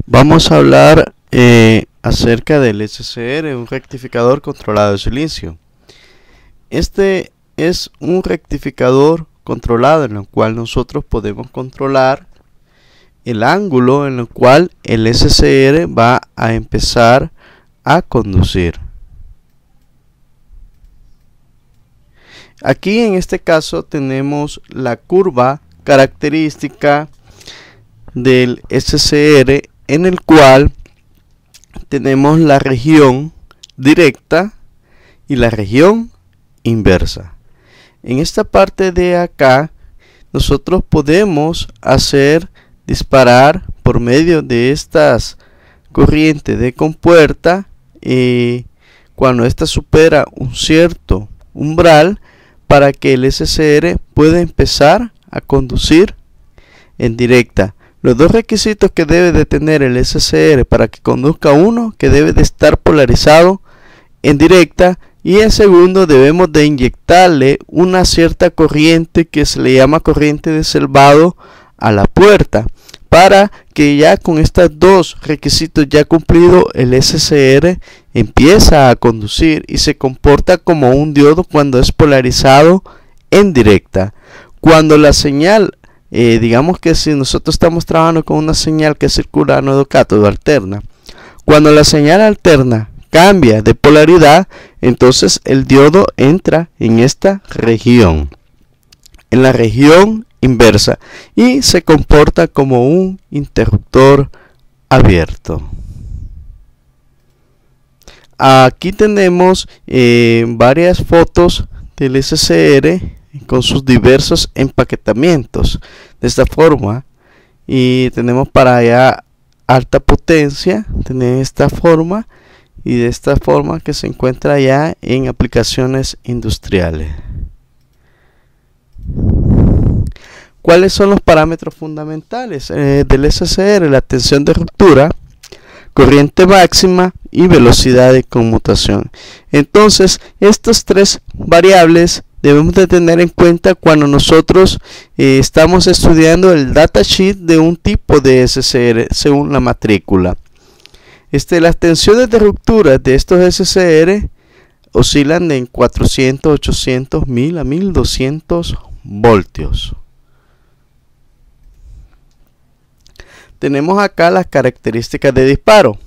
Vamos a hablar acerca del SCR, un rectificador controlado de silicio. Este es un rectificador controlado en el cual nosotros podemos controlar el ángulo en el cual el SCR va a empezar a conducir. Aquí en este caso tenemos la curva característica del SCR, en el cual tenemos la región directa y la región inversa. En esta parte de acá nosotros podemos disparar por medio de estas corrientes de compuerta, cuando ésta supera un cierto umbral, para que el SCR pueda empezar a conducir en directa. Los dos requisitos que debe de tener el SCR para que conduzca: uno, que debe de estar polarizado en directa, y en segundo, debemos de inyectarle una cierta corriente que se le llama corriente de selvado a la puerta, para que ya con estos dos requisitos ya cumplidos, el SCR empieza a conducir y se comporta como un diodo cuando es polarizado en directa. Cuando la señal, digamos que si nosotros estamos trabajando con una señal que circula a nodo cátodo alterna, cuando la señal alterna cambia de polaridad, entonces el diodo entra en esta región, en la región inversa, y se comporta como un interruptor abierto. Aquí tenemos varias fotos del SCR con sus diversos empaquetamientos de esta forma, y tenemos para allá alta potencia, tiene esta forma, y de esta forma que se encuentra ya en aplicaciones industriales. ¿Cuáles son los parámetros fundamentales del SCR? La tensión de ruptura, corriente máxima y velocidad de conmutación. Entonces, estas tres variables debemos de tener en cuenta cuando nosotros estamos estudiando el datasheet de un tipo de SCR según la matrícula. Las tensiones de ruptura de estos SCR oscilan de 400, 800, 1000 a 1200 voltios. Tenemos acá las características de disparo.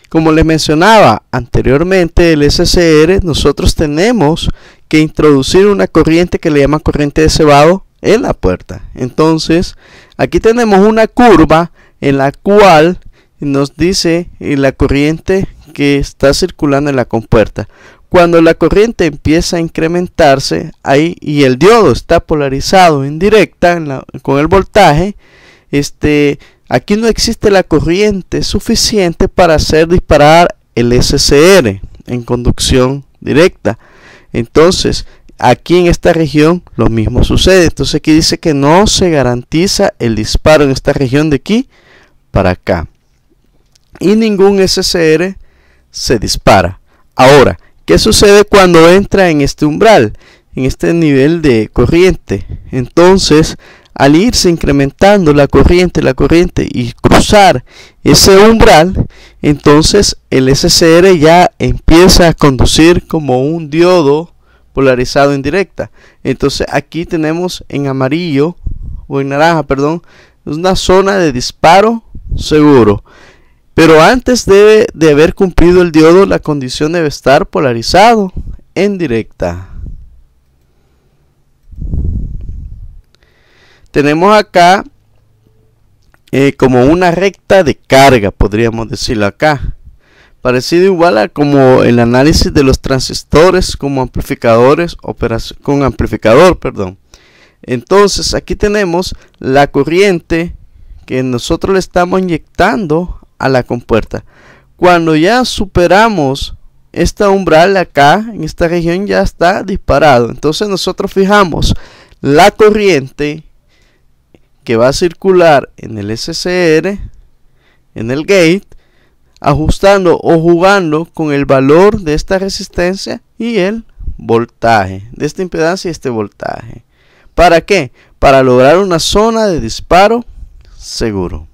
Como les mencionaba anteriormente, el SCR, nosotros tenemos que introducir una corriente que le llaman corriente de cebado en la puerta. Entonces, aquí tenemos una curva en la cual nos dice la corriente que está circulando en la compuerta. Cuando la corriente empieza a incrementarse ahí y el diodo está polarizado en directa con el voltaje, aquí no existe la corriente suficiente para hacer disparar el SCR en conducción directa. Entonces, aquí en esta región lo mismo sucede. Entonces aquí dice que no se garantiza el disparo en esta región de aquí para acá, y ningún SCR se dispara. Ahora, ¿qué sucede cuando entra en este umbral, en este nivel de corriente? Entonces, al irse incrementando la corriente y cruzar ese umbral, entonces el SCR ya empieza a conducir como un diodo polarizado en directa. Entonces aquí tenemos en amarillo, o en naranja, perdón, una zona de disparo seguro. Pero antes de haber cumplido el diodo, la condición debe estar polarizado en directa. Tenemos acá como una recta de carga, podríamos decirlo acá. Parecido igual a como el análisis de los transistores como amplificadores, con amplificador, perdón. Entonces aquí tenemos la corriente que nosotros le estamos inyectando a la compuerta. Cuando ya superamos esta umbral acá, en esta región ya está disparado. Entonces nosotros fijamos la corriente que va a circular en el SCR, en el gate, ajustando o jugando con el valor de esta resistencia y el voltaje, de esta impedancia y este voltaje. ¿Para qué? Para lograr una zona de disparo seguro.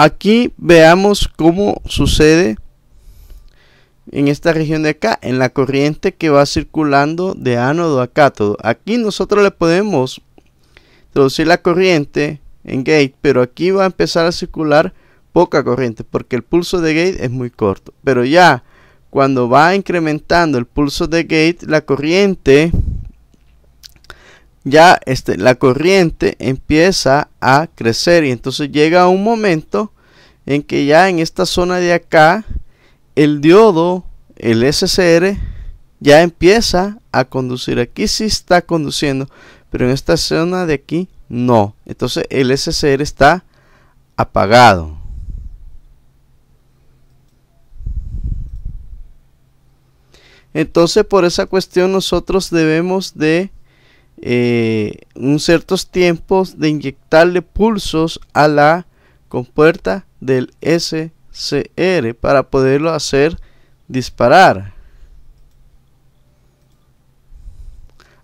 aquí veamos cómo sucede en esta región de acá, en la corriente que va circulando de ánodo a cátodo. Aquí nosotros le podemos introducir la corriente en gate, pero aquí va a empezar a circular poca corriente porque el pulso de gate es muy corto. Pero ya cuando va incrementando el pulso de gate, la corriente la corriente empieza a crecer, y entonces llega un momento en que ya en esta zona de acá el diodo, el SCR, ya empieza a conducir. Aquí sí está conduciendo, pero en esta zona de aquí no. Entonces el SCR está apagado. Entonces por esa cuestión nosotros debemos de ciertos tiempos de inyectarle pulsos a la compuerta del SCR para poderlo hacer disparar.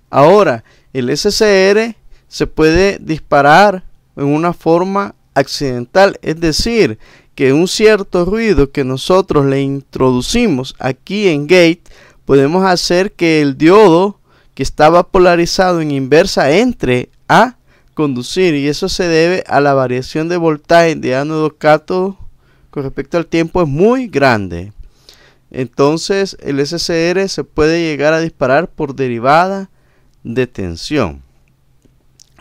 Ahora el SCR se puede disparar en una forma accidental, es decir, que un cierto ruido que nosotros le introducimos aquí en gate, podemos hacer que el diodo que estaba polarizado en inversa entre a conducir, y eso se debe a la variación de voltaje de ánodo cátodo con respecto al tiempo es muy grande. Entonces el SCR se puede llegar a disparar por derivada de tensión.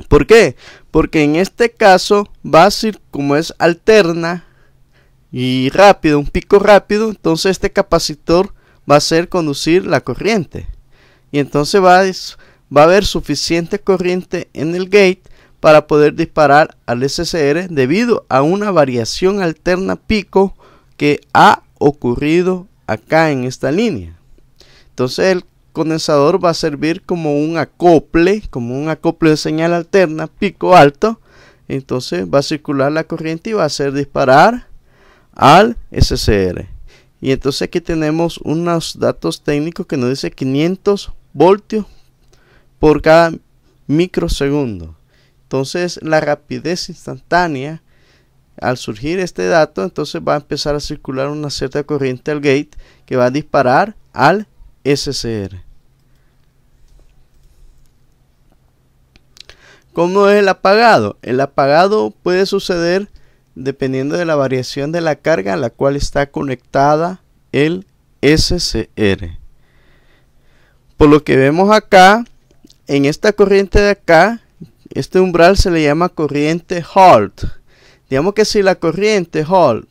¿Por qué? Porque en este caso va a ser, como es alterna y rápido, un pico rápido, entonces este capacitor va a hacer conducir la corriente. Y entonces va a haber suficiente corriente en el gate para poder disparar al SCR debido a una variación alterna pico que ha ocurrido acá en esta línea. Entonces el condensador va a servir como un acople de señal alterna pico alto. Entonces va a circular la corriente y va a hacer disparar al SCR. Y entonces aquí tenemos unos datos técnicos que nos dice 500 voltios por cada microsegundo. Entonces la rapidez instantánea, al surgir este dato, entonces va a empezar a circular una cierta corriente al gate que va a disparar al SCR. ¿Cómo es el apagado? El apagado puede suceder dependiendo de la variación de la carga a la cual está conectada el SCR. Por lo que vemos acá, en esta corriente de acá, este umbral se le llama corriente halt. Digamos que si la corriente halt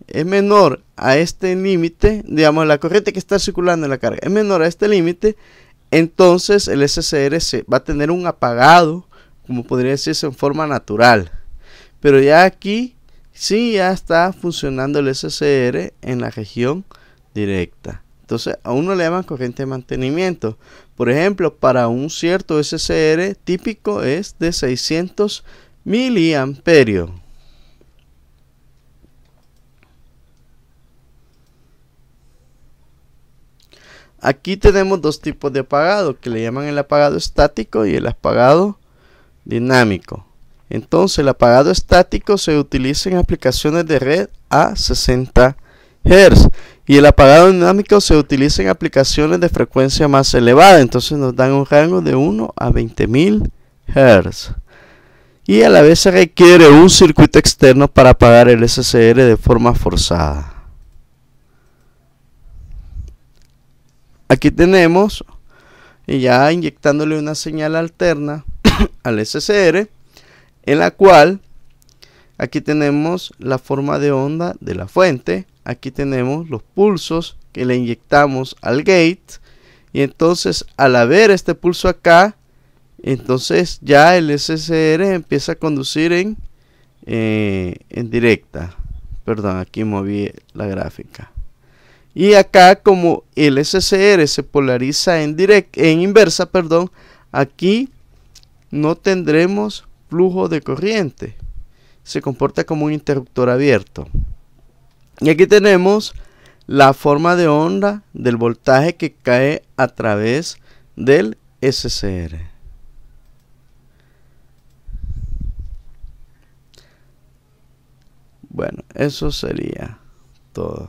es menor a este límite, digamos la corriente que está circulando en la carga es menor a este límite, entonces el SCR va a tener un apagado, como podría decirse en forma natural. Pero ya aquí sí ya está funcionando el SCR en la región directa. Entonces a uno le llaman corriente de mantenimiento. Por ejemplo, para un cierto SCR típico es de 600 miliamperios. Aquí tenemos dos tipos de apagado que le llaman el apagado estático y el apagado dinámico. Entonces el apagado estático se utiliza en aplicaciones de red a 60 Hz y el apagado dinámico se utiliza en aplicaciones de frecuencia más elevada. Entonces nos dan un rango de 1 a 20.000 Hz. Y a la vez se requiere un circuito externo para apagar el SCR de forma forzada. Aquí tenemos, ya inyectándole una señal alterna al SCR, en la cual aquí tenemos la forma de onda de la fuente. Aquí tenemos los pulsos que le inyectamos al gate. Y entonces al haber este pulso acá, entonces ya el SCR empieza a conducir en directa. Perdón, aquí moví la gráfica. Y acá, como el SCR se polariza en inversa, aquí no tendremos flujo de corriente. Se comporta como un interruptor abierto. Y aquí tenemos la forma de onda del voltaje que cae a través del SCR. Bueno, eso sería todo.